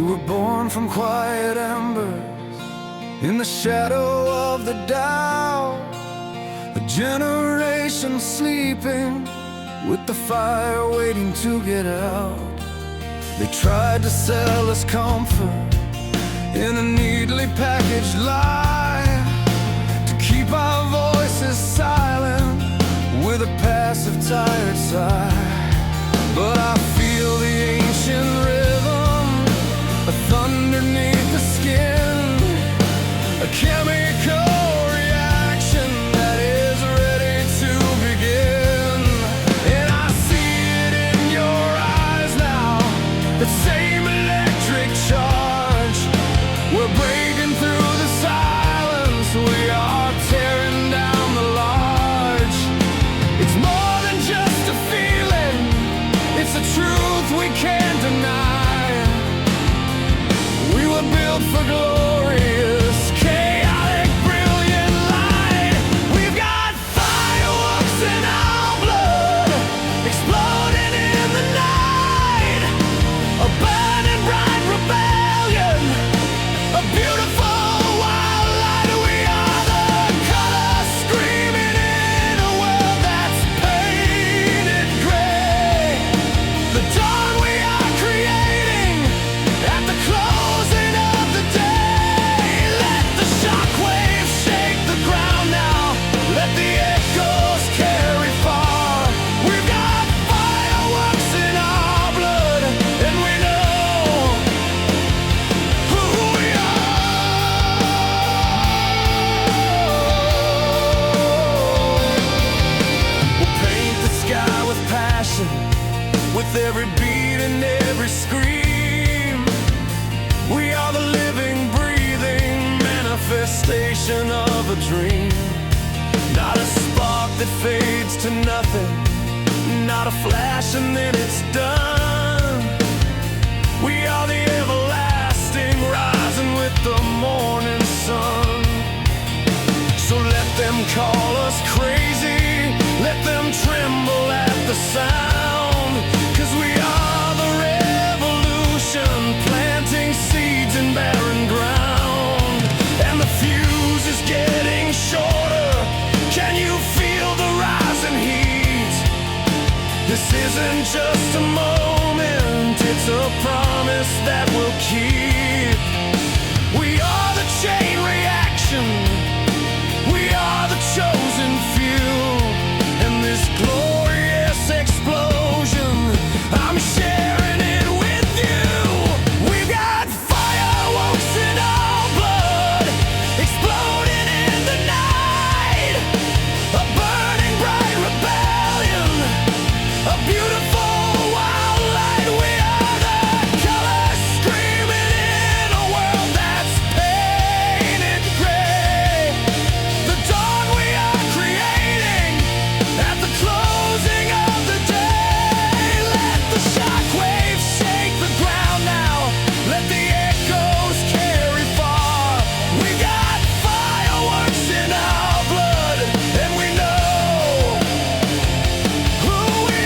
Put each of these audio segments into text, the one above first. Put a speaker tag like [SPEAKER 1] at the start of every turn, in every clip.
[SPEAKER 1] were born from quiet embers in the shadow of the Dow, a generation sleeping with the fire waiting to get out. They tried to sell us comfort in a neatly packaged lie, to keep our voices silent with a passive tired sigh. But I feel the ancient rhythm, a thunder beneath the skin, a chemical reaction that is ready to begin. And I see it in your eyes now, that same electric charge. We're breaking through the silence, we are tearing down the large. It's more than just a feeling, it's a truth we can't deny. We were built for glorious, chaotic, brilliant light. We've got fireworks in our blood, exploding in the night, a burning bright rebellion, a beautiful wild light. We are the colors screaming in a world that's painted gray. The dawn we are creating at the closing of the day. Let the shockwaves shake the ground now, let the echoes carry far. We've got fireworks in our blood, and we know who we are. We'll paint the sky with passion, with every beat and every scream. We are the living, breathing manifestation of a dream. Not a spark that fades to nothing, not a flash and then it's done. We are the everlasting, rising with the morning sun. So let them call us crazy, let them tremble at the sound, 'cause we are the revolution, planting seeds in barren ground. And the fuse is getting shorter, can you feel the rising heat? This isn't just a moment, it's a promise that we'll keep. We are the chain reaction, we are the chosen few, and this glorious explosion, I'm sharing it with you. We've got fireworks in our blood, exploding in the night, a burning bright rebellion, a beautiful wild light. We are the colors screaming in a world that's painted gray. The dawn we are creating at the closing of the day. Let the shockwaves shake the ground now, let the echoes carry far. We got fireworks in our blood, and we know who we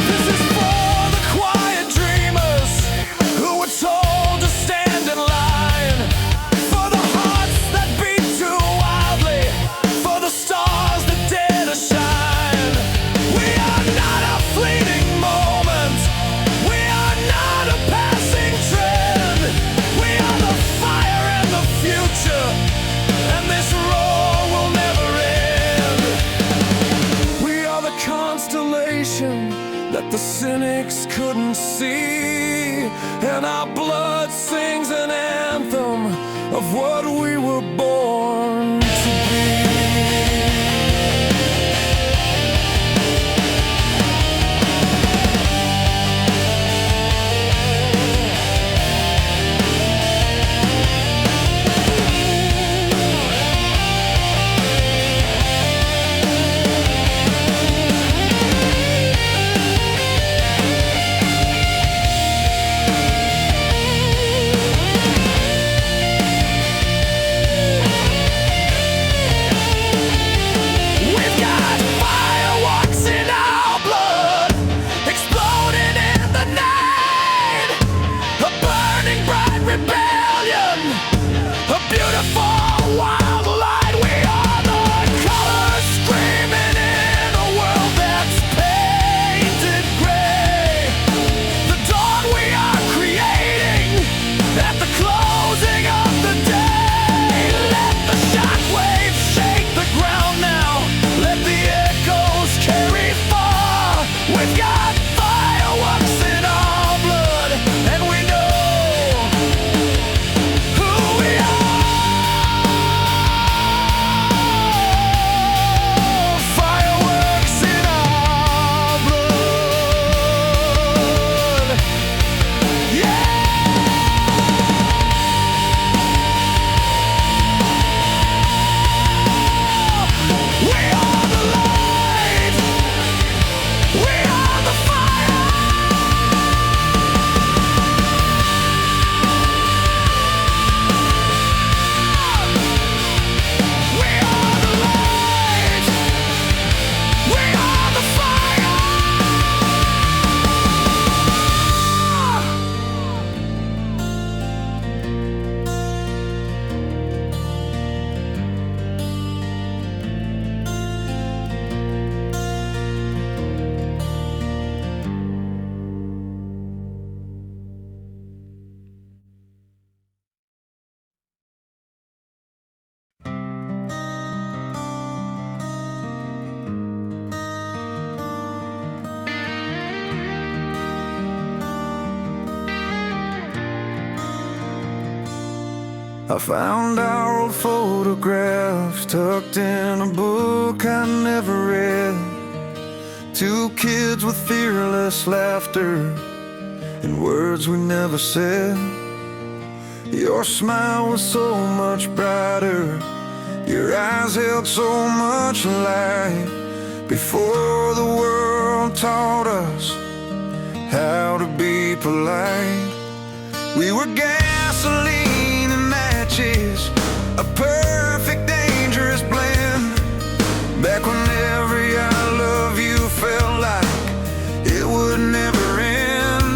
[SPEAKER 1] This is for the quiet dreamers who were told to stand in line, for the hearts that beat too wildly, for the stars that dare to shine. We are not a fleeting moment, we are not a passing trend. We are the fire and the future, and this roar will never end. We are the constellation that the cynics couldn't see, and our blood sings an anthem of what we were born to be. I found our old photographs tucked in a book I never read. Two kids with fearless laughter and words we never said. Your smile was so much brighter, your eyes held so much light. Before the world taught us how to be polite, we were gasoline and matches, a perfect dangerous blend. Back when every I love you felt like it would never end.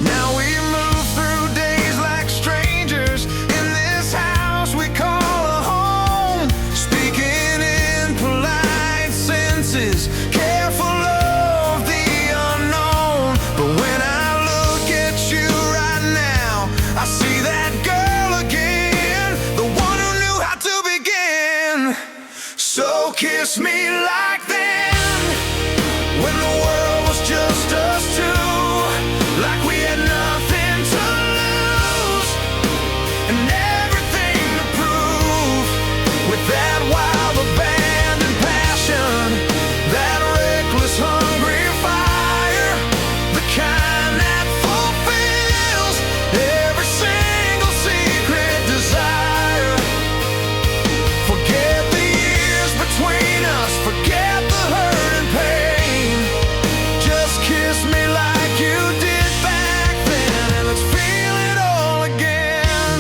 [SPEAKER 1] Now we move through days like strangers in this house we call a home, speaking in polite sentences, careful of the unknown. But when I look at you right now, I see that girl again, the one who knew how to begin. So kiss me like then, when the world was just us two, like we had nothing to lose and everything to prove. With that wild abandoned passion, that reckless hungry fire, the kind that fulfills every single secret desire. Forget the years between us, forget the hurt and pain. Just kiss me like you did back then, and let's feel it all again.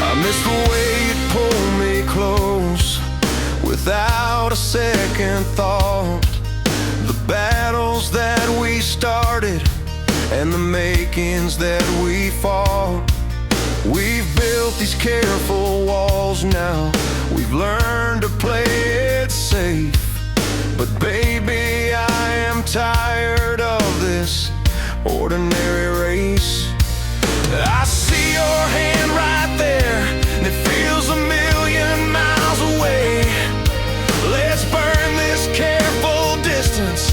[SPEAKER 1] I miss the way you pulled me close without a second thought. The battles that we started and the makings that we fought. We've built these careful walls now, we've learned to play it safe. But baby, I am tired of this ordinary race. I see your hand right there, and it feels a million miles away. Let's burn this careful distance,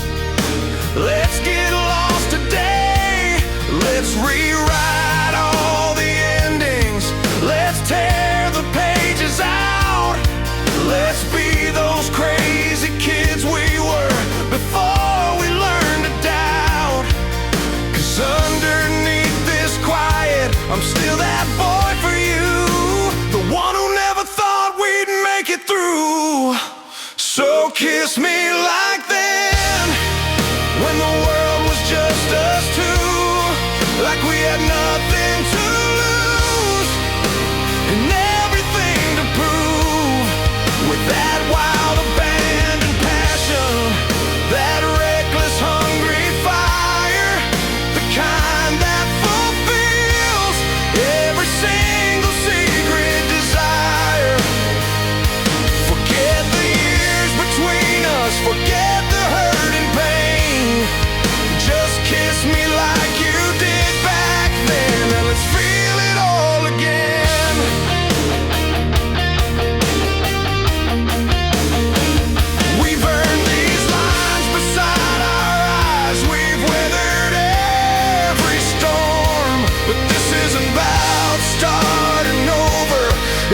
[SPEAKER 1] let's get lost today. Let's rewrite all the endings, let's tear the pages out. Let's be those crazy kids we were before we learned to doubt. 'Cause underneath this quiet, I'm still that boy for you, the one who never thought we'd make it through. So kiss me like then, when the world was just us two, like we had nothing to lose and everything to prove. With that wild abandoned passion, that reckless hungry fire, the kind that fulfills every single secret desire. Forget the years between us, forget the hurt and pain. Just kiss me like you did back then, and let's feel it all again. We've earned these lines beside our eyes, we've weathered every storm. But this isn't about starting over,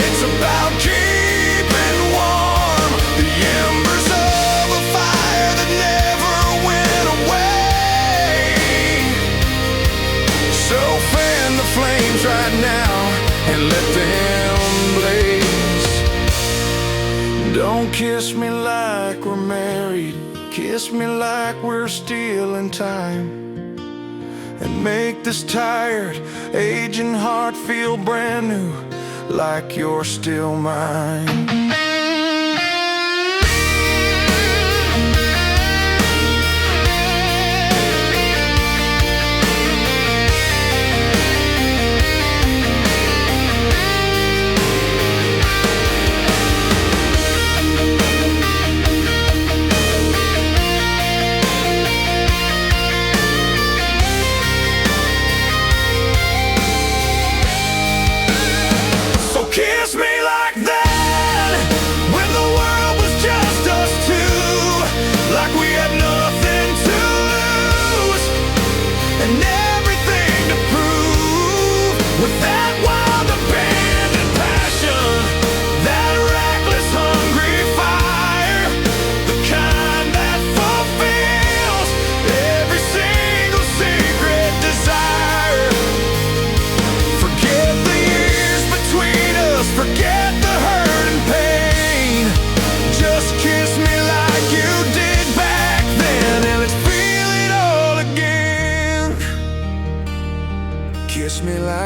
[SPEAKER 1] it's about keeping warm. The embers of a fire that never went away. So fan the flames right now and let them blaze. Don't kiss me like we're married, kiss me like we're still in time, and make this tired, aging heart feel brand new, like you're still mine. Kiss me like that,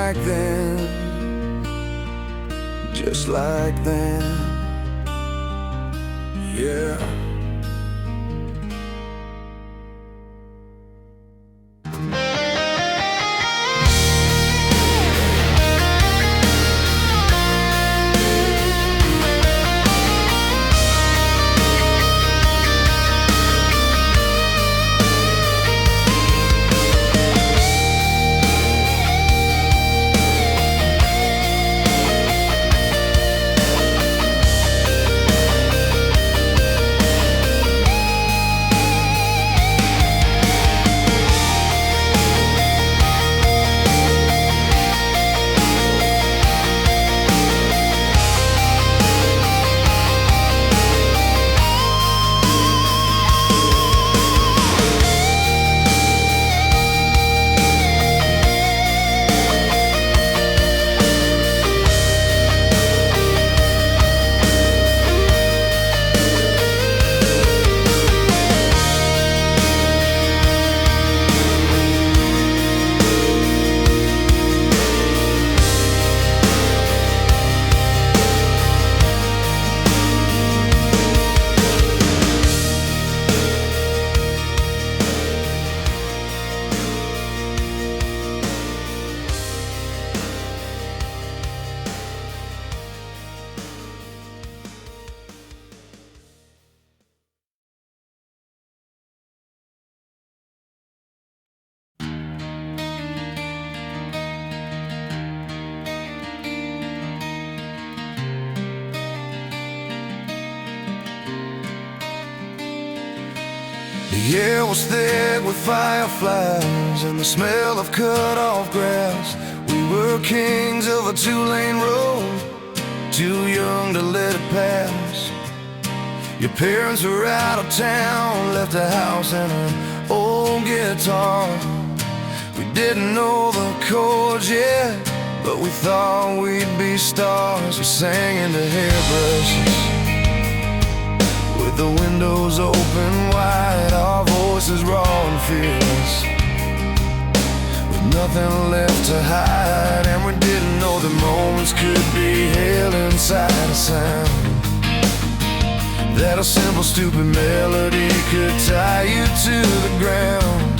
[SPEAKER 1] like then, just like then, yeah. The air was thick with fireflies and the smell of cut-off grass. We were kings of a two-lane road, too young to let it pass. Your parents were out of town, left a house and an old guitar. We didn't know the chords yet, but we thought we'd be stars. We sang into hairbrushes with the windows open wide, our voices raw and fearless, with nothing left to hide. And we didn't know the moments could be held inside a sound, that a simple stupid melody could tie you to the ground.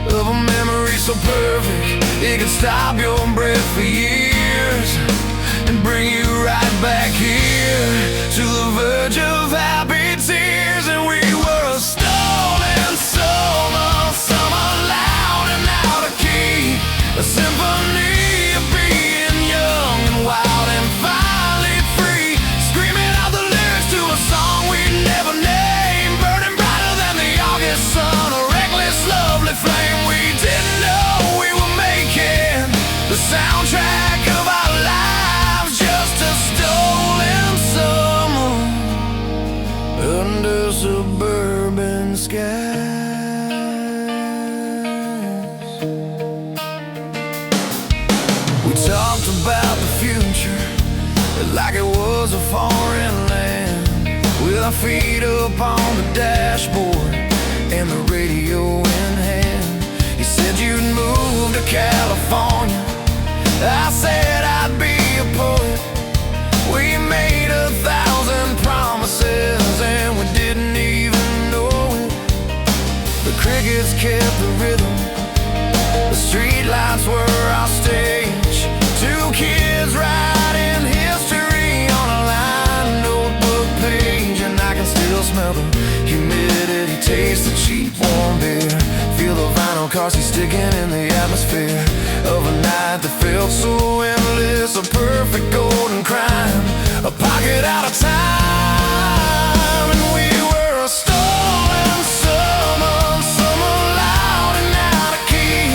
[SPEAKER 1] Of a memory so perfect it could stop your breath for years and bring you right back here to the verge of happy tears. And we were a stolen summer, summer loud and out of key, a symphony of being young and wild and finally free, screaming out the lyrics to a song we'd never named, burning brighter than the August sun, a reckless, lovely flame. We didn't know we were making the soundtrack of our lives, just a stolen summer under suburban skies. We talked about the future like it was a foreign land, with our feet up on the dashboard and the radio in hand. You said you'd move to California, I said I'd be a poet. We made 1,000 promises and we didn't even know it. The crickets kept the rhythm, the streetlights were our stage, two kids writing history on a lined notebook page. And I can still smell the humidity, taste the cheap warm beer, feel the vinyl carsey sticking in the atmosphere of a night that felt so endless, a perfect golden crime, a pocket out of time. And we were a stolen summer, summer loud and out of key,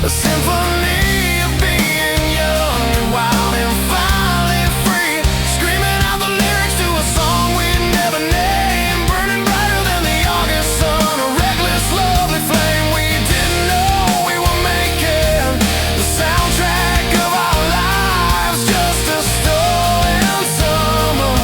[SPEAKER 1] a symphony of being young and wild and finally free, screaming out the lyrics to a song we'd never named, burning brighter than the August sun, a reckless, lovely flame. We didn't know we were making the soundtrack of our lives, just a stolen summer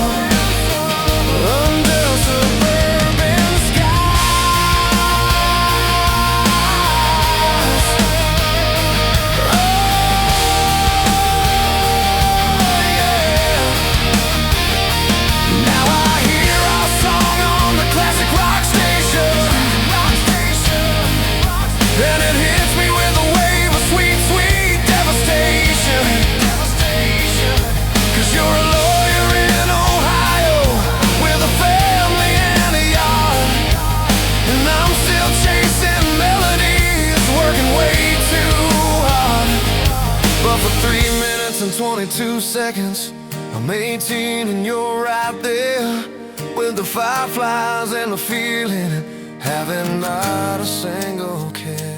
[SPEAKER 1] and 22 seconds. I'm 18 and you're right there, with the fireflies and the feeling, having not a single care.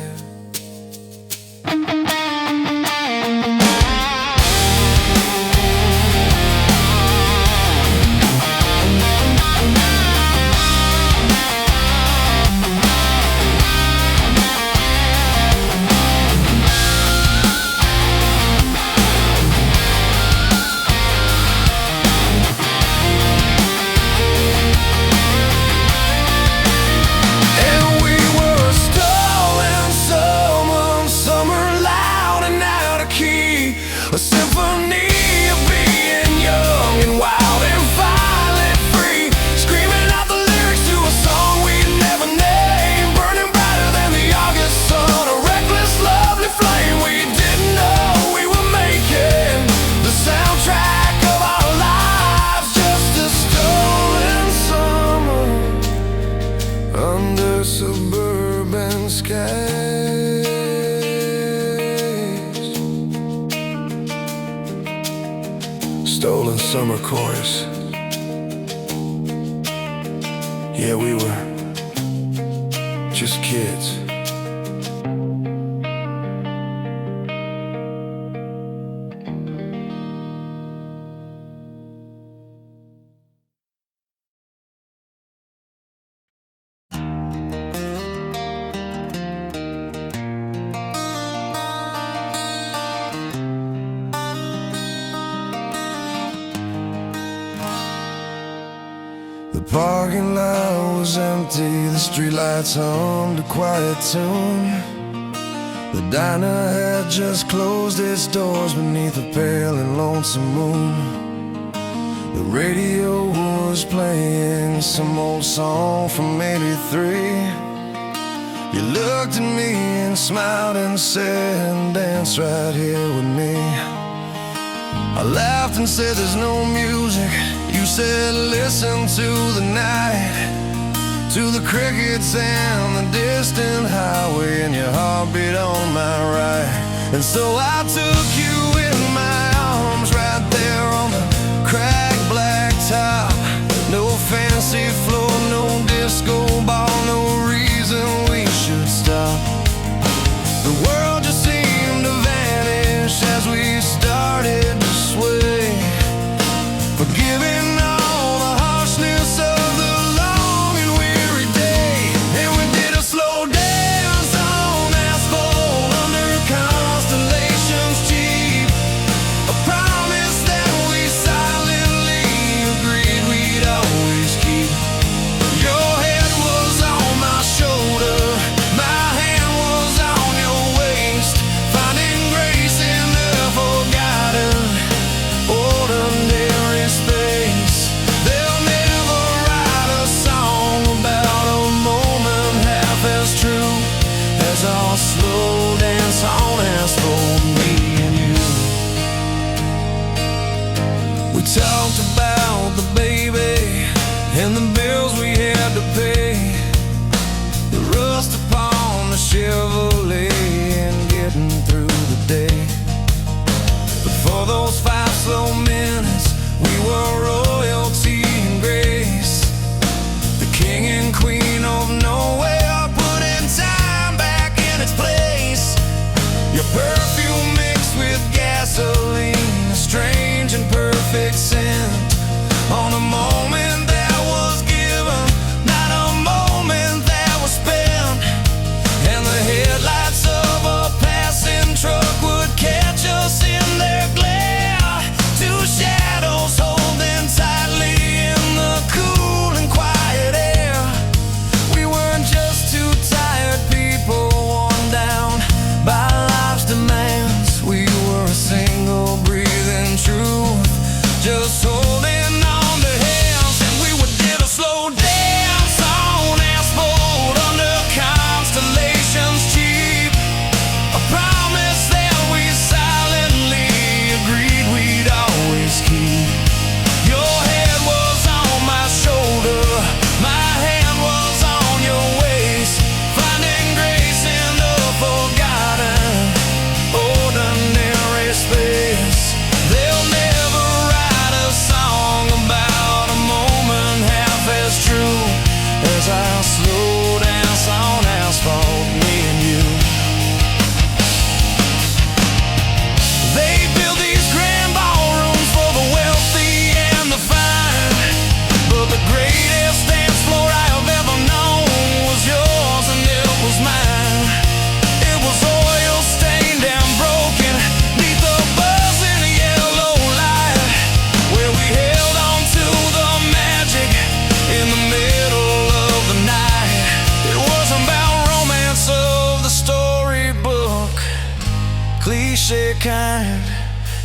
[SPEAKER 1] A symphony of being young and wild and finally free, screaming out the lyrics to a song we'd never named, burning brighter than the August sun, a reckless, lovely flame we didn't know we were making, the soundtrack of our lives, just a stolen summer under suburban skies. Stolen summer chorus. Yeah, we were just kids. The parking lot was empty, the streetlights hummed a quiet tune. The diner had just closed its doors beneath a pale and lonesome moon. The radio was playing some old song from '83. You looked at me and smiled and said, dance right here with me. I laughed and said, there's no music. You said, listen to the night, to the crickets and the distant highway, and your heartbeat on my right. And so I took you in my arms right there on the cracked black top. No fancy floor, no disco ball, no reason we should stop. The world just seemed to vanish as we started to sway, forgiving all the harshness of the long and weary day. And we did a slow dance on asphalt under constellations cheap, a promise that we silently agreed we'd always keep. Your head was on my shoulder, my hand was on your waist, finding grace in the forgotten ordinary space. They'll never write a song about a moment half as true as our slow dance on asphalt, me and you. We talked about the baby and the bills we had to pay, the rust upon the Chevrolet and getting through the day. But for those 5 slow minutes, we were royalty and grace, the king and queen of nowhere, putting time back in its place. Your perfume mixed with gasoline, a strange and perfect scent.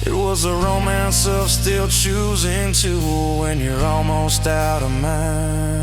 [SPEAKER 1] It was a romance of still choosing to when you're almost out of mind.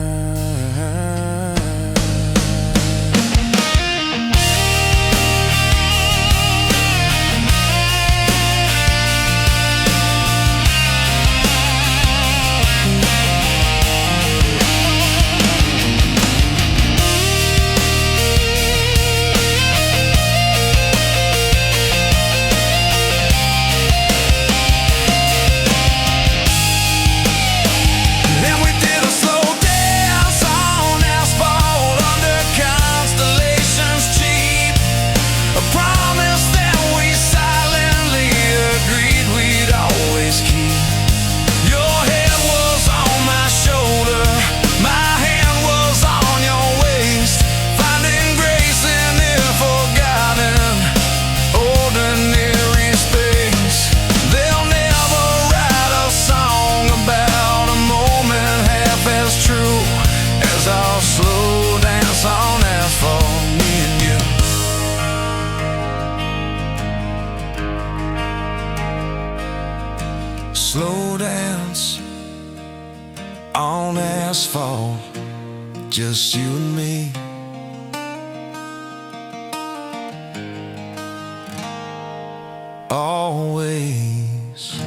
[SPEAKER 1] Slow dance on asphalt, just you and me. Always.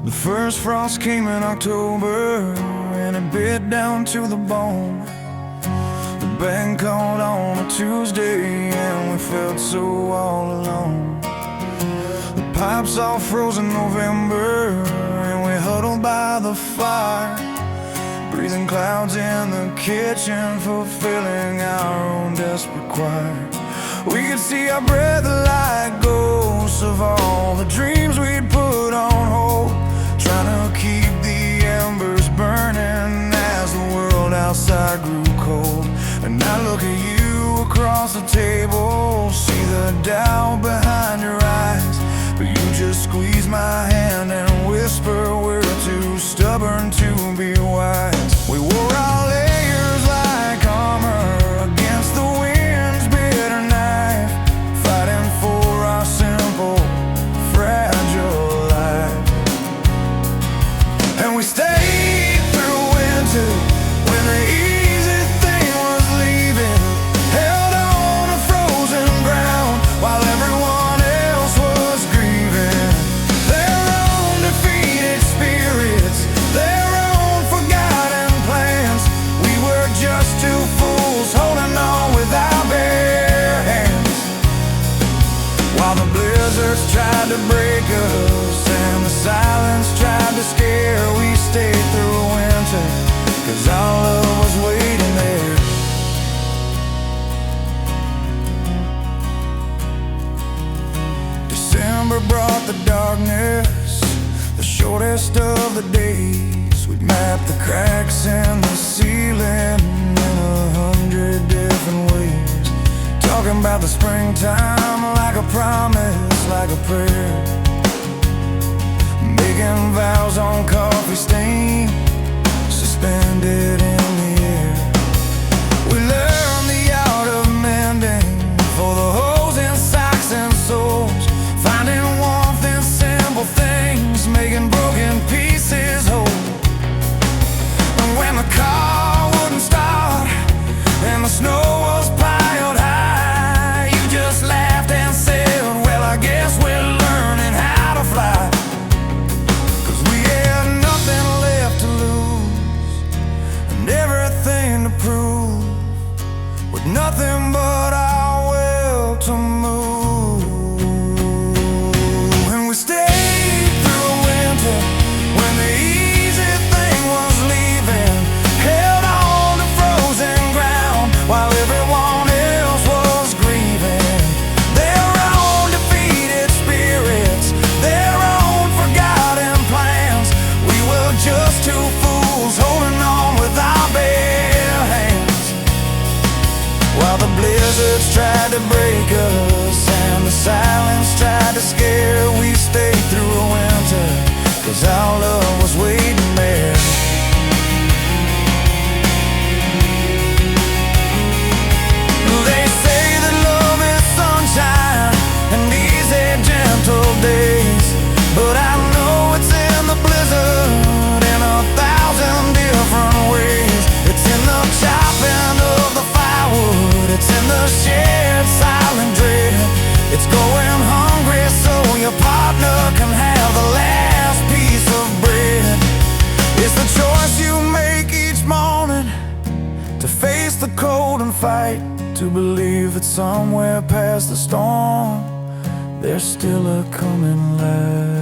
[SPEAKER 1] The first frost came in October, and it bit down to the bone. The band called on a Tuesday, and we felt so all alone. The pipes all froze in November, and we huddled by the fire, breathing clouds in the kitchen, fulfilling our own desperate choir. We could see our breath like ghosts of all the dreams we'd put on hold, trying to keep the embers burning as the world outside grew cold. And I look at you across the table, see the doubt behind your eyes, but you just squeeze my hand and whisper we're too stubborn to be wise. We wore our layers like armor against the wind's bitter knife, fighting for our simple, fragile life. And we stayed through winter when the easy thing was leaving, held on to frozen ground while everyone else was grieving. Their own defeated spirits, their own forgotten plans. We were just two fools holding on with our bare hands, while the blizzards tried to break us and the silence tried to scare. We stayed through winter, 'cause our love was waiting there. December brought the darkness, the shortest of the days. We'd map the cracks in the ceiling in 100 different ways, talking about the springtime like a promise, like a prayer, making vows on coffee stain, suspended in the air. We learned the art of mending for the holes in socks and soles, finding warmth in simple things, making broken pieces whole. And when the car wouldn't start and the snow was piled high, you just laughed and said, well, I guess we're learning how to fly. 'Cause we had nothing left to lose, and shed silent dread. It's going hungry so your partner can have the last piece of bread. It's the choice you make each morning, to face the cold and fight, to believe that somewhere past the storm there's still a coming light.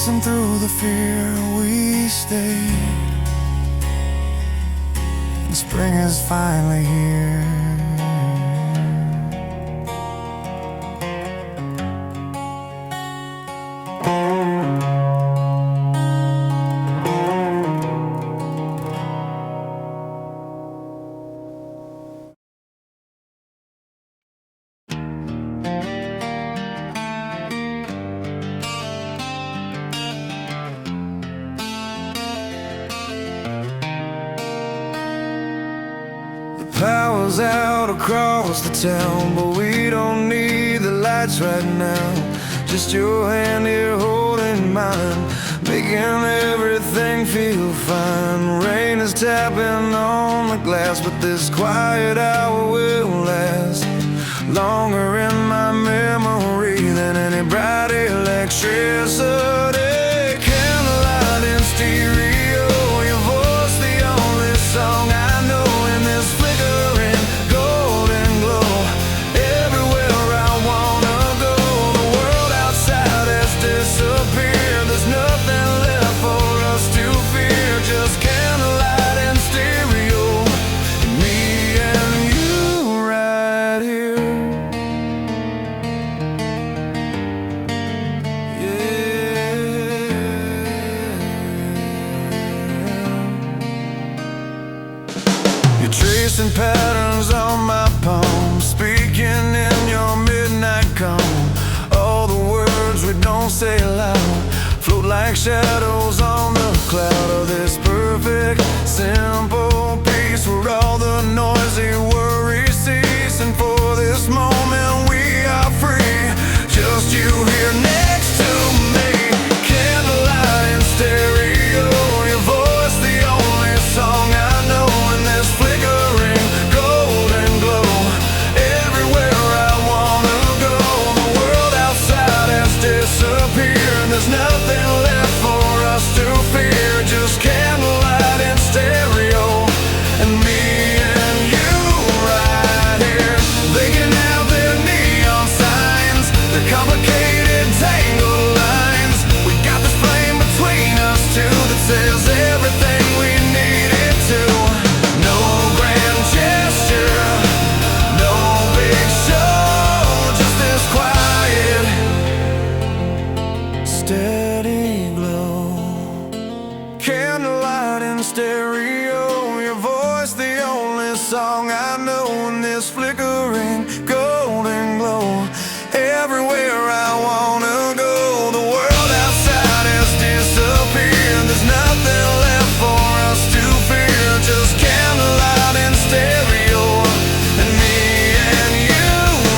[SPEAKER 1] And through the fear we stay, and spring is finally here. Power's out across the town, but we don't need the lights right now. Just your hand here holding mine, making everything feel fine. Rain is tapping on the glass, but this quiet hour will last longer in my memory than any bright electricity. Candlelight in stereo, your voice the only song I know in this flickering golden glow. Everywhere I wanna go, the world outside has disappeared. There's nothing left for us to fear, just candlelight and stereo, me and you right here. You're tracing patterns on my palm, speaking in your midnight calm. All the words we don't say loud float like shadows on the cloud of this perfect, simple peace where all the noisy worries cease. And for this moment we are free, just you here next to me. Candlelight and stereo, your voice the only song I know in this flickering golden glow. Everywhere I wanna go, the world outside has disappeared. There's nothing left for us to fear, just candlelight and stereo, and me and you right here. They can have their neon signs, their complicated tangled lines. We got this flame between us two that says everything we needed to. No grand gesture, no big show, just this quiet, steady glow. Candlelight and stereo, your voice the only song I know in this flickering golden glow. Everywhere I wanna go, the world outside has disappeared. There's nothing left for us to fear, just candlelight and stereo, and me and you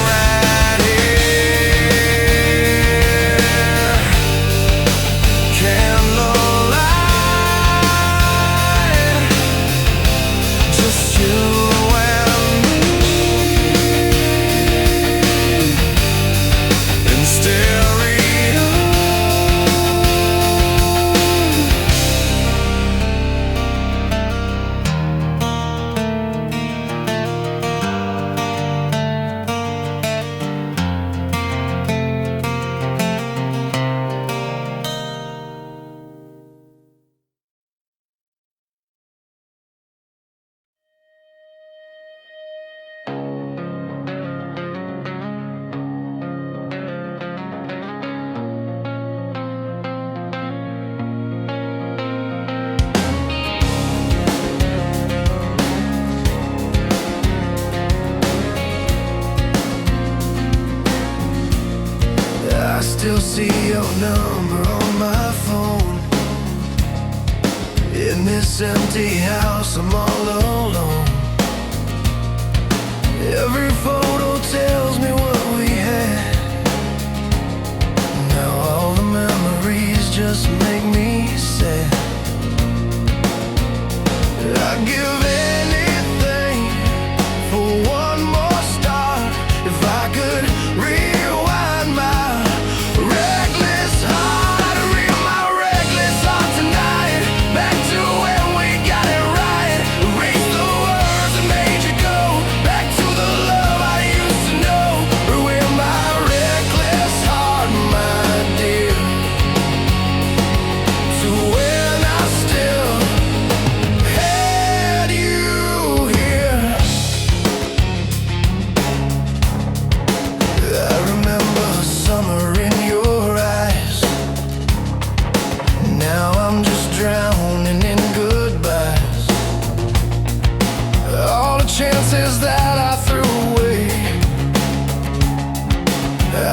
[SPEAKER 1] right here. Candlelight see your number on my phone. In this empty house, I'm all alone. Every photo tells me what we had. Now all the memories just make me sad. I'd give anything for one more start. If I could rewind my reckless heart, read my reckless heart tonight, back to when we got it right. Erase the words that made you go, back to the love I used to know. Ruin my reckless heart, my dear, to when I still had you here. I remember summer in your eyes. Now I'm just drowning in goodbyes. All the chances that I threw away,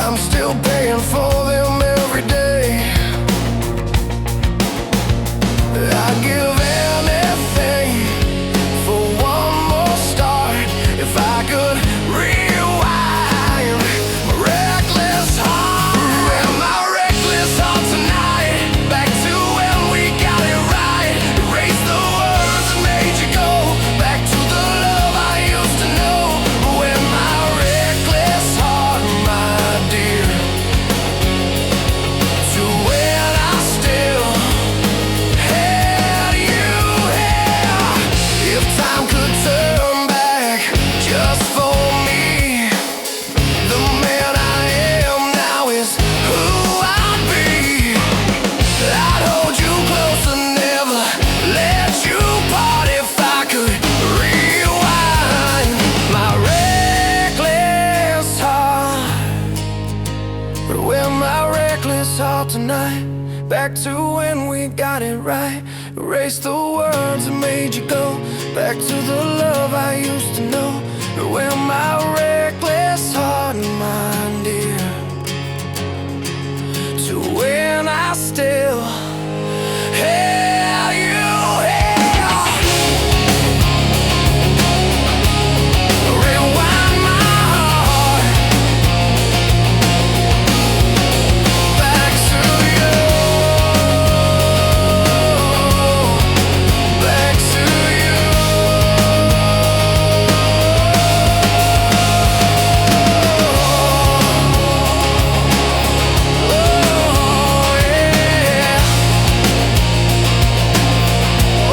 [SPEAKER 1] I'm still paying for them every day. I'd give anything for one more start. If I could rewind my reckless heart, and my reckless heart tonight, back to when we got it right. Erase the words that made you go, back to the love I used to know. When my reckless heart, my dear, to when I still had you here. If time could turn back just for me, the man I am now is who I'd be. I'd hold you close and never let you part. If I could rewind my reckless heart, rewind my reckless heart tonight, back to when we got it right. Erase the words that made you go, back to the love I used to know. Rewind my reckless heart, my dear, to when I still had you here. Rewind my heart, back to you, back to you. Oh, yeah. Oh,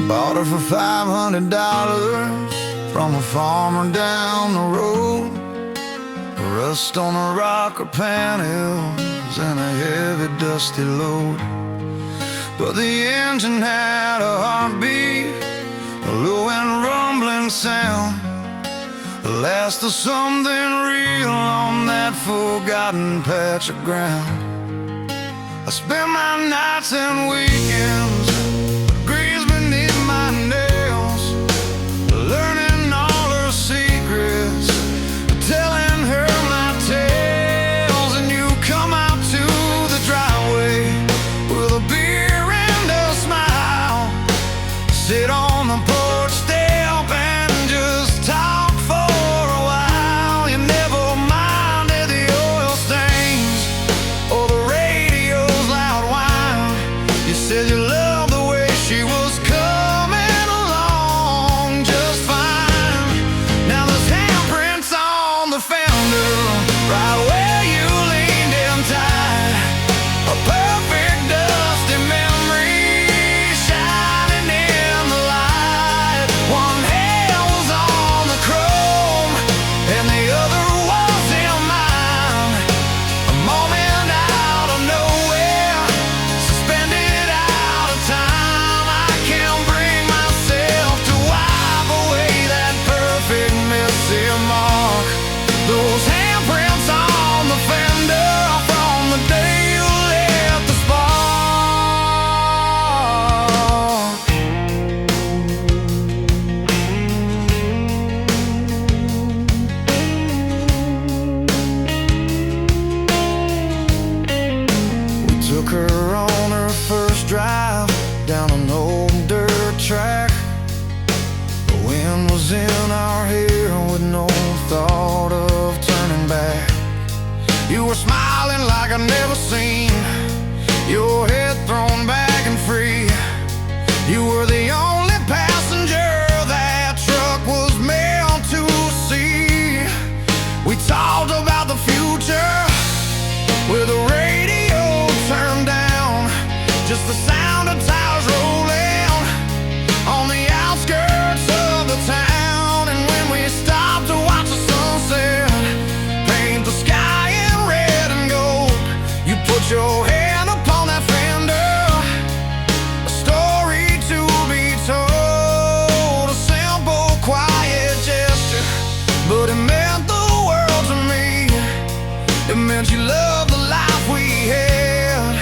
[SPEAKER 1] bought her for $500 from a farmer down the road. Rust on the rocker panels and a heavy dusty load. But the engine had a heartbeat, a low and rumbling sound, the last of something real on that forgotten patch of ground. I spent my nights and weekends, grease beneath my nails, learning all her secrets, telling her my tales. And you come out to the driveway with a beer and a smile, sit on the porch step and just talk for a while. You never minded the oil stains or the radio's loud whine. You said you loved her on her first drive down an old dirt track. The wind was in our hair with no thought of turning back. You were smiling like I'd never seen, your head thrown back and free. You were the only passenger that truck was meant to see. We talked about the future with the radio turned down, just the sound of tires rolling on the outskirts of the town. And when we stopped to watch the sunset paint the sky in red and gold, you put your hand upon that Fender, a story to be told, a simple, quiet gesture, but it meant the world to me. It meant you loved the life we had,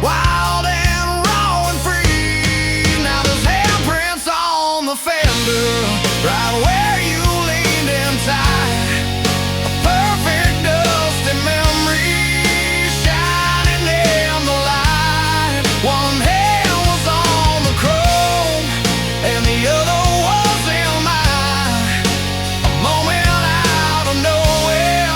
[SPEAKER 1] wild and raw and free. Now there's handprints on the Fender, right where you leaned in tight, a perfect dusty memory shining in the light. One hand was on the chrome and the other was in mine. A moment out of nowhere,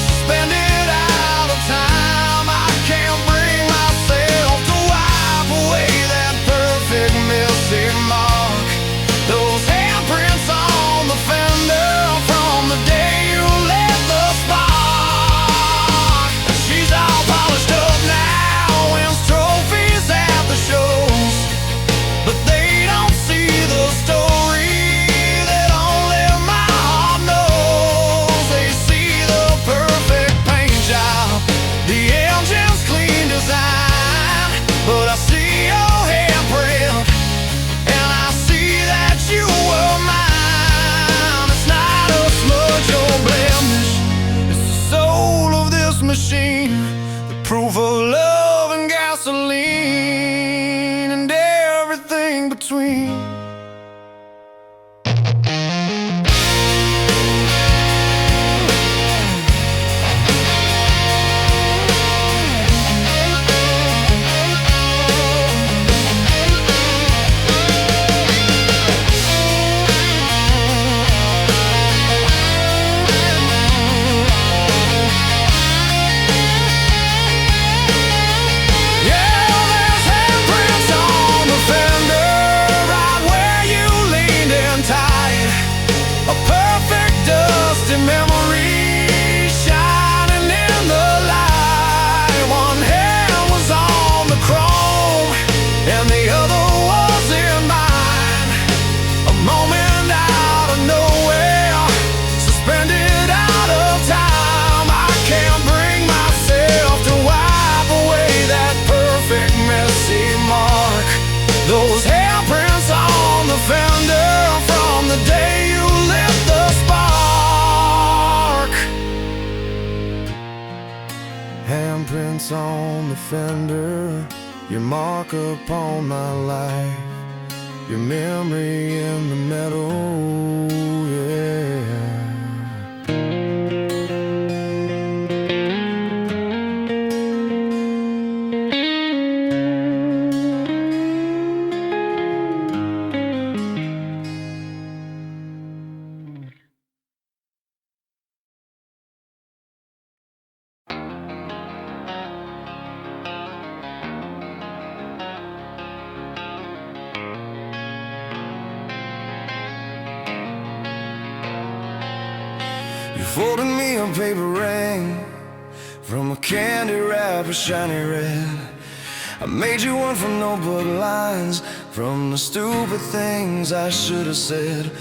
[SPEAKER 1] suspended out of time. I can't bring myself to wipe away that perfect missing mark. Those handprints on the Fender from the day you lit the spark. She's all polished up now, wins trophies at the shows, but they don't see the story that only my heart knows. They see the perfect paint job, the engine's clean design, but I see your handprint and I see that you were mine. It's not a smudge or blemish, it's the soul of this machine, the proof of love and gasoline and everything between. Yeah, there's handprints on the Fender, right where you leaned in tight, a perfect dusty memory shining in the light. One hand was on the chrome and the other was in mine. A moment out of nowhere, suspended out of time. I can't bring myself to wipe away that perfect messy mark. Those handprints on the Fender from the day you lit the spark. Handprints on the Fender, your mark upon my life, your memory in the metal, yeah. You folded me a paper ring from a candy wrapper, shiny red. I made you one from notebook lines, from the stupid things I should have said.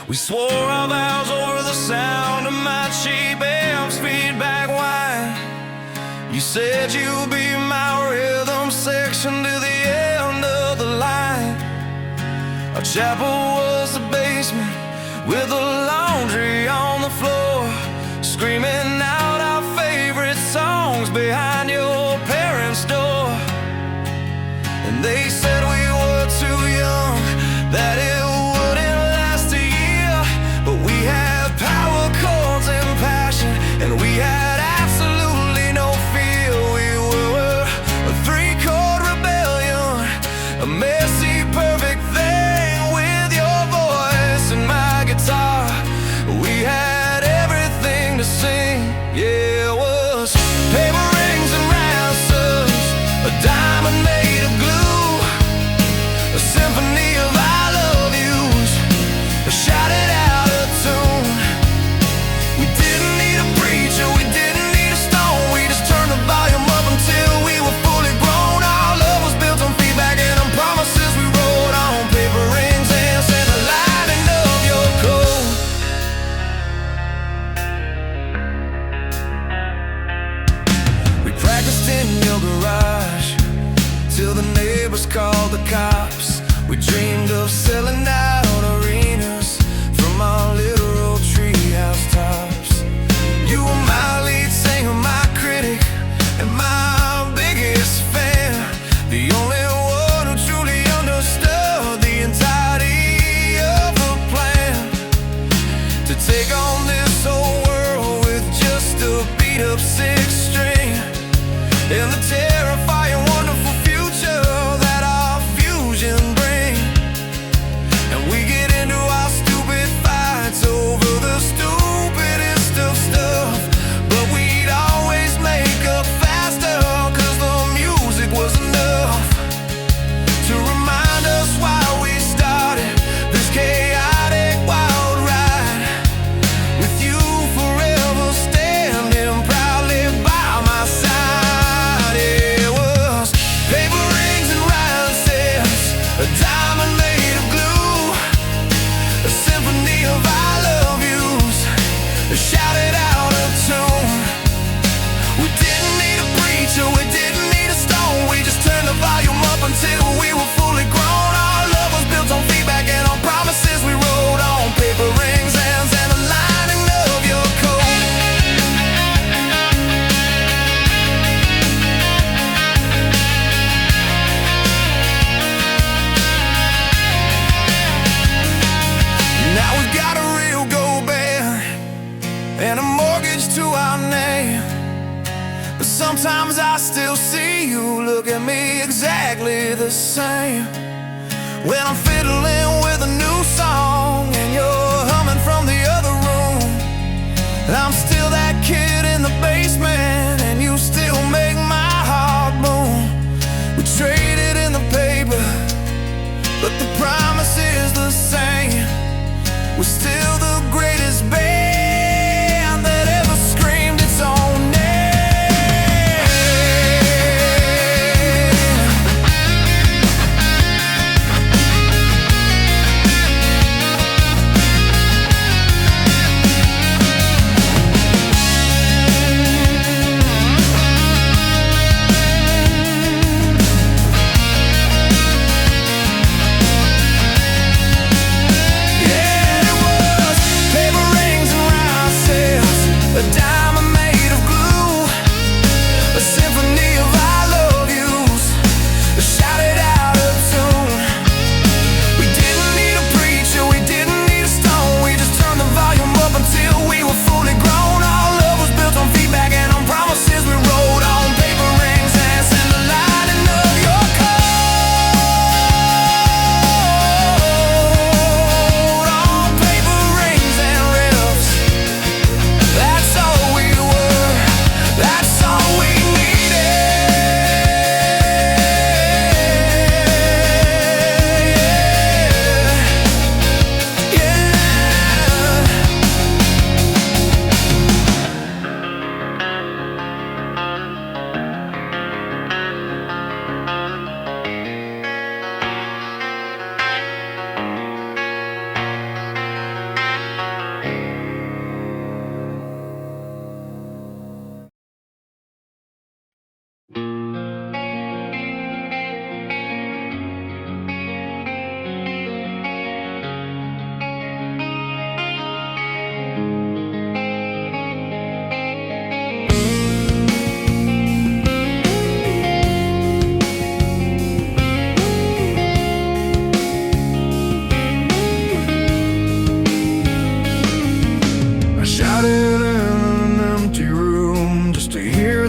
[SPEAKER 1] We swore our vows over the sound of my cheap amp's feedback whine. You said you'd be my rhythm section to the end of the line. Our chapel was the basement with the laundry on the floor, screaming out our favorite songs behind your parents' door. And they said we were too young, that it wouldn't last a year, but we had power chords and passion, and we had absolutely no fear. We were a three-chord a messy, perfect thing with your voice and my guitar. We had everything to sing. Yeah, it was paper rings and ransoms, a diamond made of glue, a symphony of I love yous, shouted out a tune. We didn't need a preacher, we didn't need a stone. We just turned the volume up until we were fully grown. Our love was built on feedback and on promises we wrote on paper rings and sent the lightning of your code. We practiced in your garage till the neighbors called the cops. We dreamed of selling out arenas from our literal treehouse tops. You were my lead singer, my critic, and my biggest fan. The only one who truly understood the entirety of the plan to take on this whole world with just a beat up six string and the terrifying, wonderful future that our fusion brings. And we get into our stupid fights over the stupidest of stuff, but we'd always make up faster, cause the music was enough to remind us why we started this chaotic wild ride, with you forever standing proudly by my side. It was paper rings and rhinestones, a diamond made of glue, a symphony of I love yous, shouted out a tune. We didn't need a preacher, we didn't need a stone. We just turned the volume up until we were fully grown. Our love was built on feedback and on promises we wrote on paper rings and the lining of your coat. Now we've got a real gold band and a mortgage to our name, but sometimes I still see you look at me exactly the same. When I'm fiddling with a new song and you're humming from the other room, I'm still that kid in the basement and you still make my heart boom. We traded in the paper, but the promise is the same. We're still the greatest band that ever screamed its own name. Yeah, it was paper rings and rhinestones, a diamond made of glue, a symphony of I love yous, shouted out a tune. We didn't need a preacher, we didn't need a stone. We just turned the volume up until we were fully grown. Our love was built on feedback and on promises we wrote on paper rings and sent the lighting of your coat. On paper rings and riffs, that's all we were, that's all we needed. Yeah.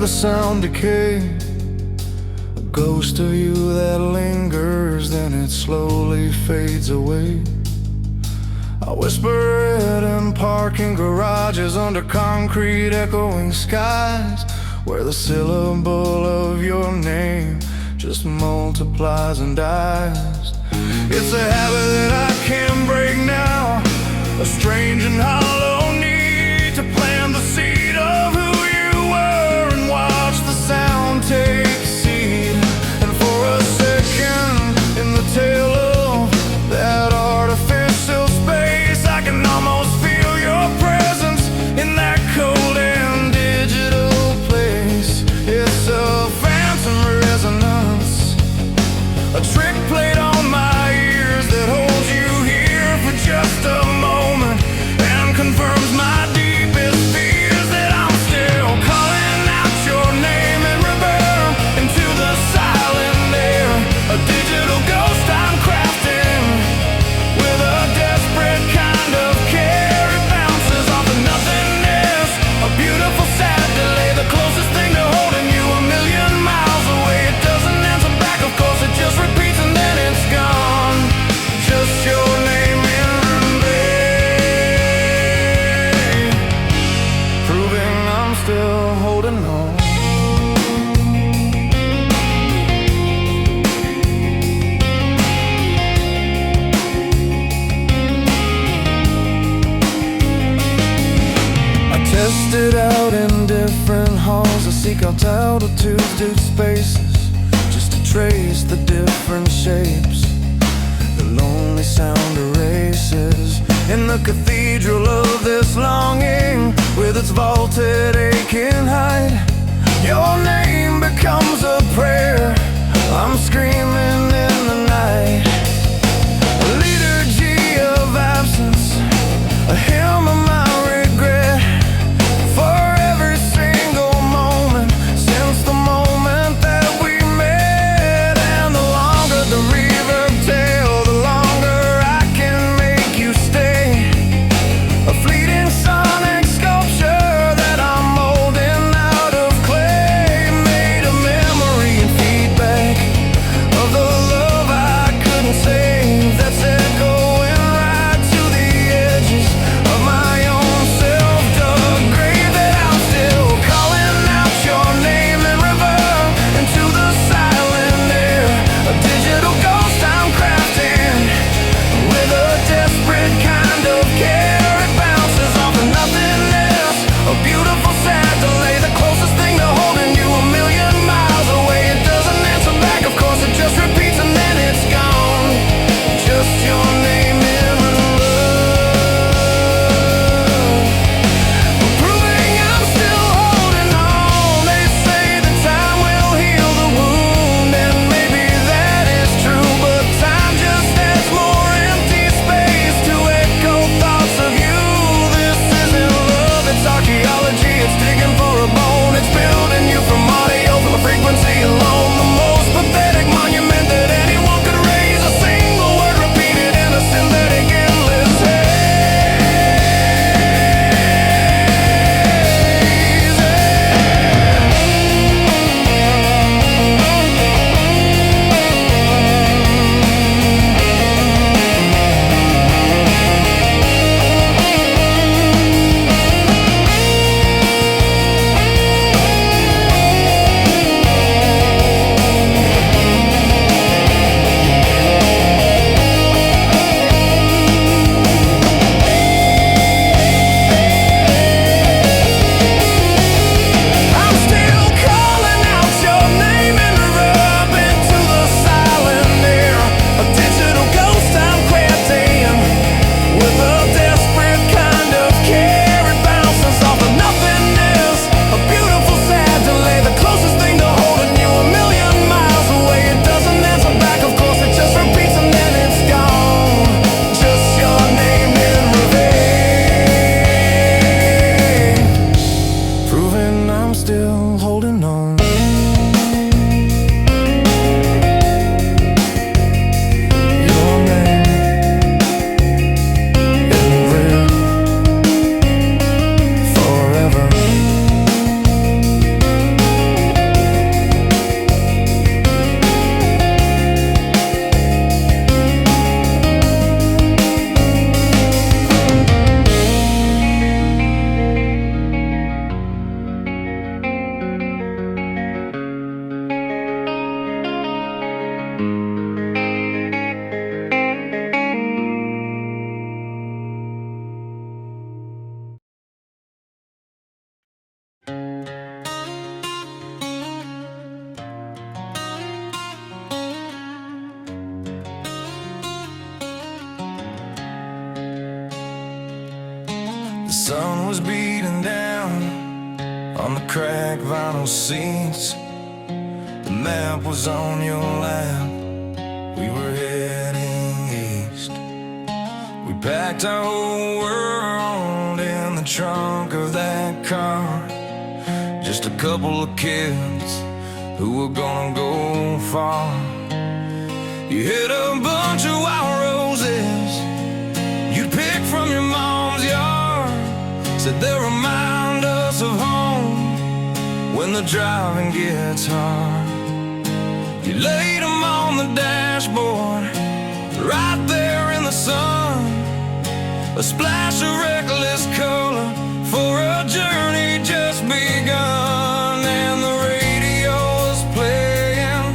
[SPEAKER 1] the sound decay. ghost of you that lingers, then it slowly fades away. I whisper it in parking garages, under concrete echoing skies, where the syllable of your name just multiplies and dies. It's a habit that I can't break now, a strange and hollow need to plant the seed of who you were and watch the sound take seed. And for a second, in the tail of that artificial space, I can almost feel your presence in that cold and digital place. It's a phantom resonance, a trick played on my ears that holds you here for just a moment and confirms my deepest fears that I'm still calling out your name in reverb into the silent air. A digital ghost I'm crafting with a desperate kind of care. It bounces off of nothingness, a beautiful sad delay, the closest thing to holding you a million miles away. It doesn't answer back, of course, it just repeats and then it's gone. Just your name in vain, proving I'm still holding on. I test it out in different halls, I seek out altitudes, deep spaces, just to trace the different shapes. The lonely sound erases in the cathedral of this longing, with its vaulted aching height. Your name becomes a prayer, I'm screaming in the night. A liturgy of absence, a hymn of my regret, for every single moment since the moment that we met. And the longer the reverb tail, the longer I can make you stay. A fleeting sonic sculpture that I'm molding out of clay, made of memory and feedback of sun was beating down on the cracked vinyl seats. The map was on your lap. We were heading east. We packed our whole world in the trunk of that car. Just a couple of kids who were gonna go far. You hit a bunch of wild roses you'd pick from your mom's yard. Said they'll remind us of home when the driving gets hard. You laid them on the dashboard, right there in the sun. A splash of reckless color for a journey just begun. And the radio was playing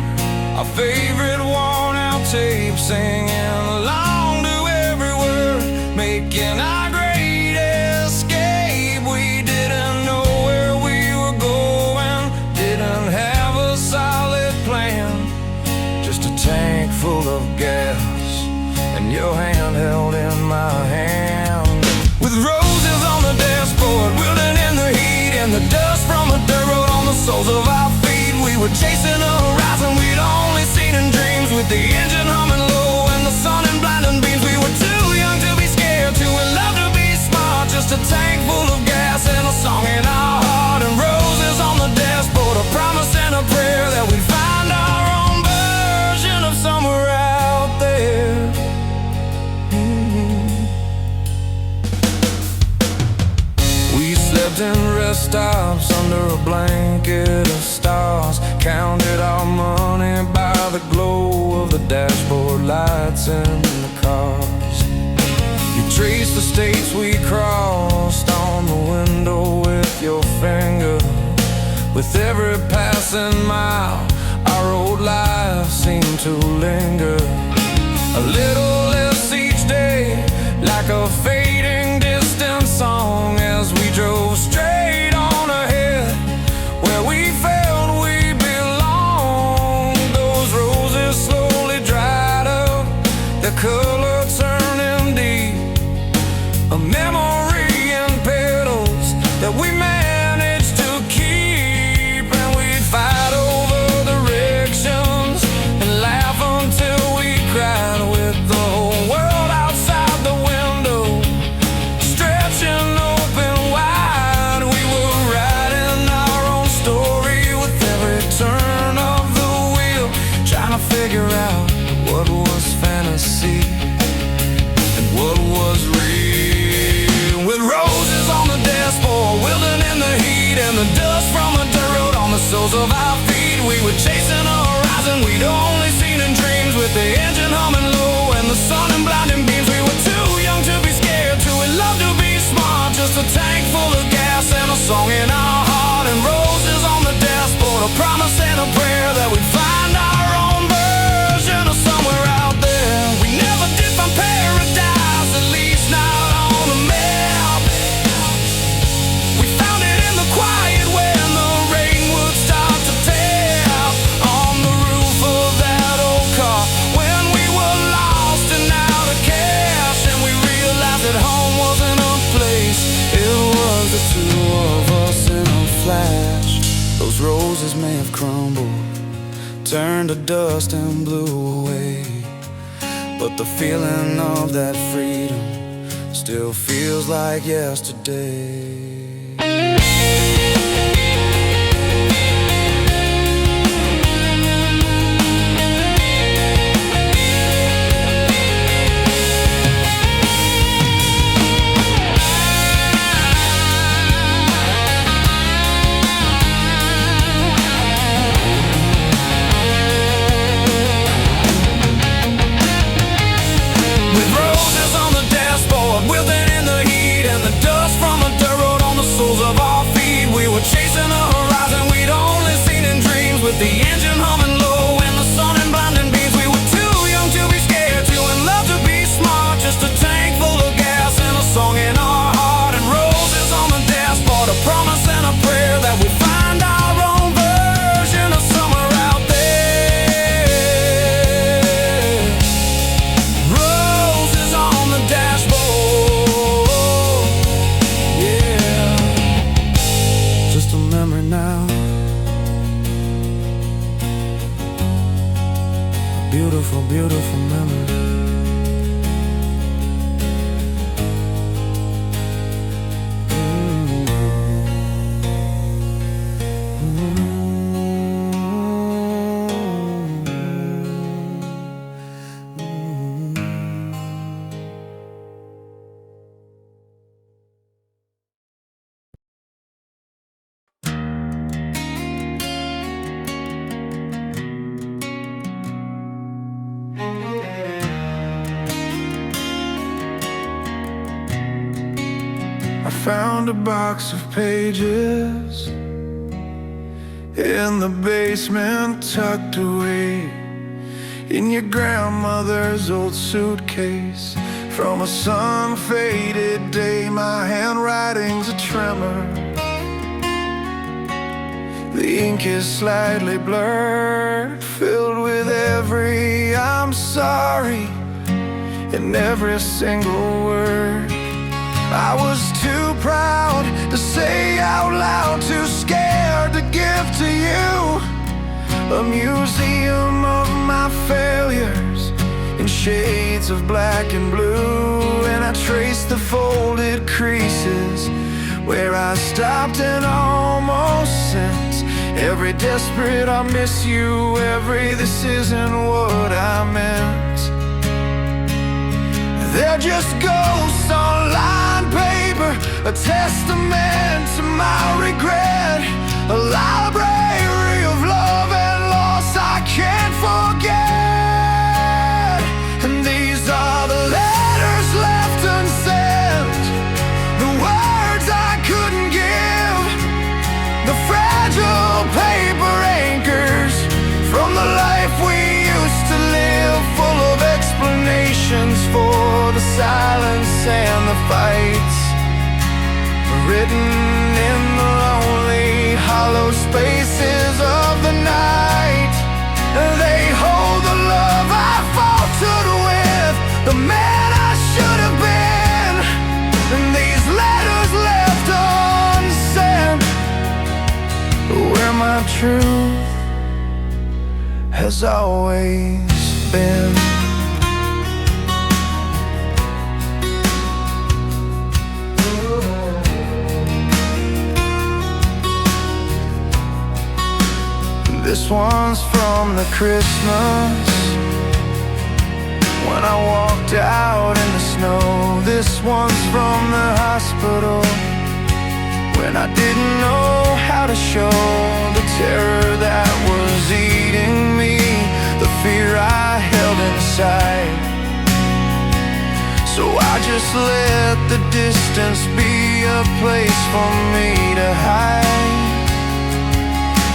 [SPEAKER 1] our favorite worn-out tape, singing along to every word, making our great escape. We didn't know where we were going, didn't have a solid plan, just a tank full of gas and your hand held in my hand. With roses on the dashboard, wielding in the heat and the dust from a dirt road on the soles of our feet. We were chasing a horizon we'd only seen in dreams, with the engine humming low and the sun in blinding beams. We were too young to be scared, too in love to be smart, just a tank full of gas and a song in our heart. And roses on the dashboard, a promise and a prayer that we'd find our own version of somewhere out there. We slept in rest stops under a blanket of stars, counted our money by the glow of the dashboard lights in the cars. You traced the states we crossed on the window with your finger. With every passing mile, our old life seemed to linger. A little less each day, like a fading distant song, as we drove straight on ahead where we felt we belonged. Those roses slowly dried up, their color turning deep, a memory in petals that we managed to keep. And we'd fight over directions and laugh until we cried, with the whole world outside the window stretching open wide. We were writing our own story with every turn of the wheel, trying to figure out what was fantasy and what was real. With roses on the dashboard, wielding in the heat and the dust from a dirt road on the soles of our feet. We were chasing a horizon we'd only seen in dreams, with the engine humming low and the sun in blinding beams. We were too young to be scared, too in love to be smart, just a tank full of gas and a song in our heart. And roses on the dashboard, a promise and a prayer that we'd find our own version of somewhere out there. We never did find paradise, at least not on the map. We found it in the quiet when the rain would start to tap on the roof of that old car, when we were lost and out of cash, and we realized that home wasn't a place, it was the two of us in a flash. Those roses may have crumbled, turned to dust and blew away, but the feeling of that freedom still feels like yesterday. With roses on the dashboard, wielding in the heat and the dust from a dirt road on the soles of our feet. We were chasing a horizon we'd only seen in dreams, with the engine humming low and the sun in blinding beams. We were too young to be scared, too in love to be smart, just a tank full of gas and a song in our heart. And roses on the dashboard, a promise and a prayer that we find our own version of somewhere out there. Roses on the dashboard. beautiful, beautiful memory.
[SPEAKER 2] I found a box of pages in the basement, tucked away in your grandmother's old suitcase. From a sun-faded day, my handwriting's a tremor. The ink is slightly blurred, filled with every I'm sorry in every single word. I was too proud to say out loud, too scared to give to you a museum of my failures in shades of black and blue. And I traced the folded creases where I stopped and almost sent every desperate I miss you, every this isn't what I meant. They're just ghosts on lined paper, a testament to my regret, a library of love and loss I can't forget. And these are the letters left unsent, the words I couldn't give, the fragile paper anchors from the life we used to live, full of explanations for the silence and the fights, written in the lonely, hollow spaces of the night. They hold the love I faltered with, the man I should have been, and these letters left unsent, where my truth has always been. This one's from the Christmas when I walked out in the snow. This one's from the hospital when I didn't know how to show the terror that was eating me, the fear I held inside. So I just let the distance be a place for me to hide.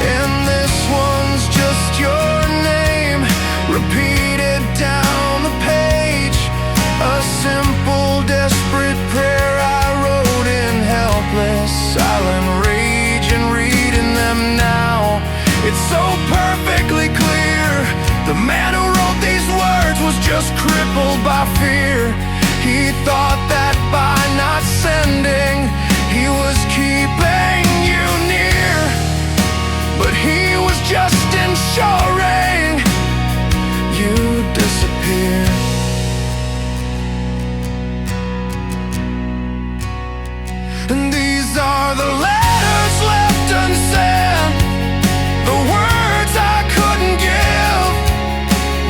[SPEAKER 2] And this one's just your name, repeated down the page, a simple, desperate prayer I wrote in helpless, silent rage. And reading them now, it's so perfectly clear, the man who wrote these words was just crippled by fear. He thought that by not sending, he was keeping you near, but he was just ensuring you'd disappear. And these are the letters left unsent, the words I couldn't give,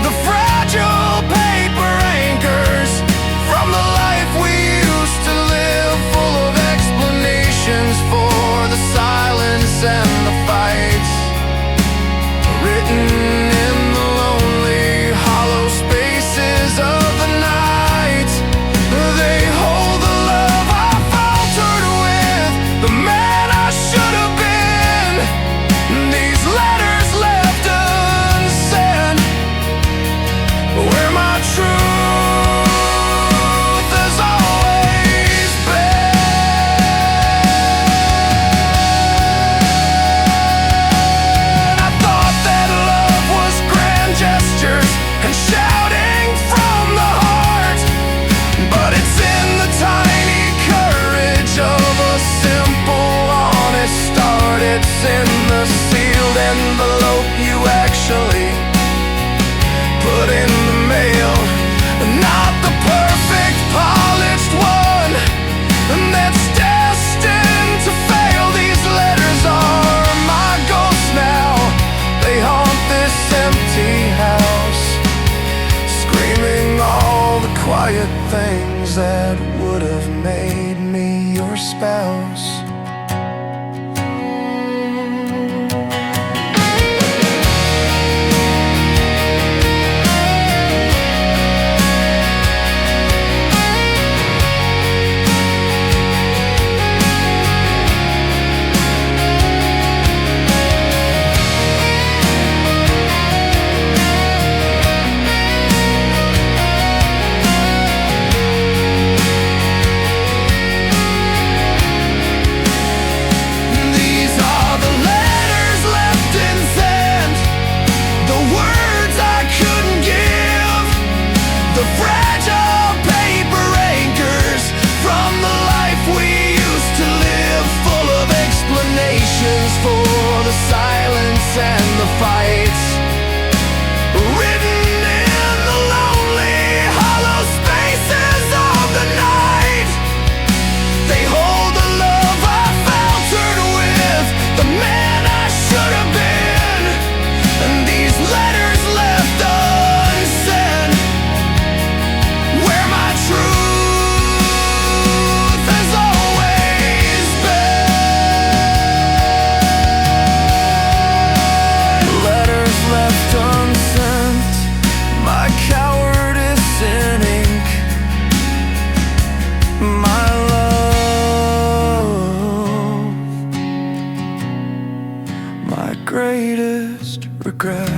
[SPEAKER 2] the fragile paper anchors from the life letters that would have made me your spouse. Greatest regret.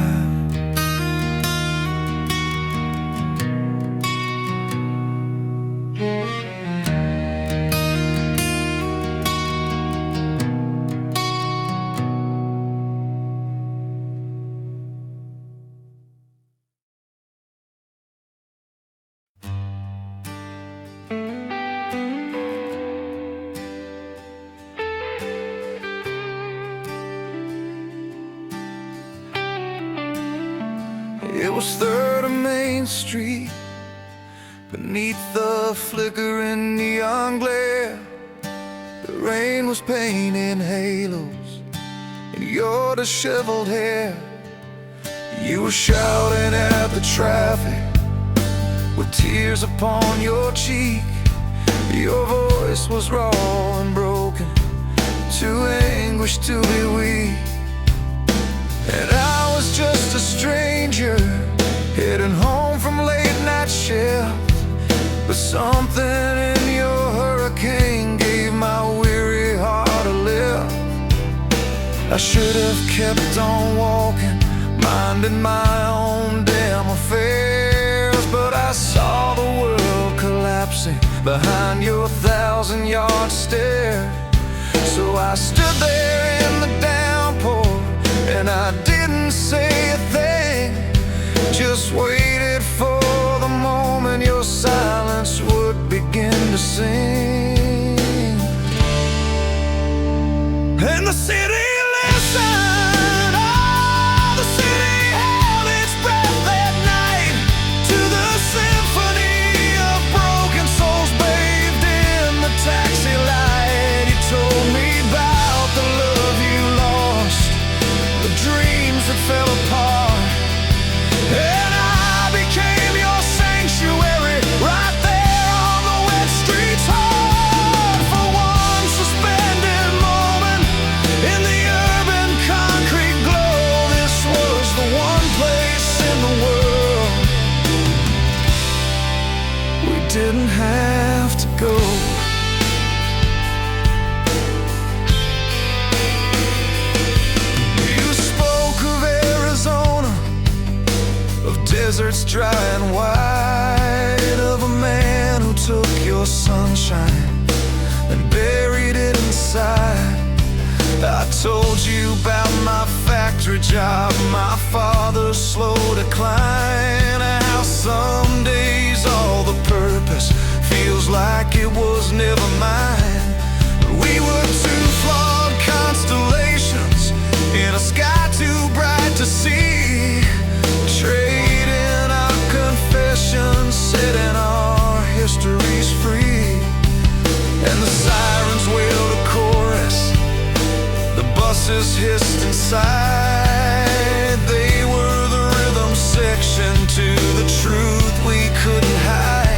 [SPEAKER 2] It was 3rd of Main Street, beneath the flickering neon glare. The rain was painting halos in your disheveled hair. You were shouting at the traffic with tears upon your cheek. Your voice was raw and broken, too anguished to be weak. And I was just a stranger, heading home from late night shift. But something in your hurricane gave my weary heart a lift. I should have kept on walking, minding my own damn affairs. But I saw the world collapsing behind your 1,000-yard stare. So I stood there in the downpour, and I didn't say a thing, just waited for the moment your silence would begin to sing. And the city listened, oh, the city held its breath that night to the symphony of broken souls bathed in the taxi light. You told me about the love you lost, the dreams that fell apart, and I became your sanctuary right there on the wet streets hard. For one suspended moment in the urban concrete glow, this was the one place in the world we didn't have to go. Deserts dry and white, of a man who took your sunshine and buried it inside. I told you about my factory job, my father's slow decline, how some days all the purpose feels like it was never mine. We were two flawed constellations in a sky too bright to see, trading our confessions, setting our histories free. And the sirens wailed a chorus, the buses hissed inside. They were the rhythm section to the truth we couldn't hide.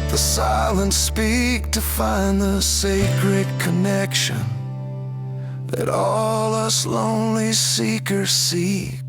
[SPEAKER 2] Let the silence speak to find the sacred connection that all us lonely seekers seek.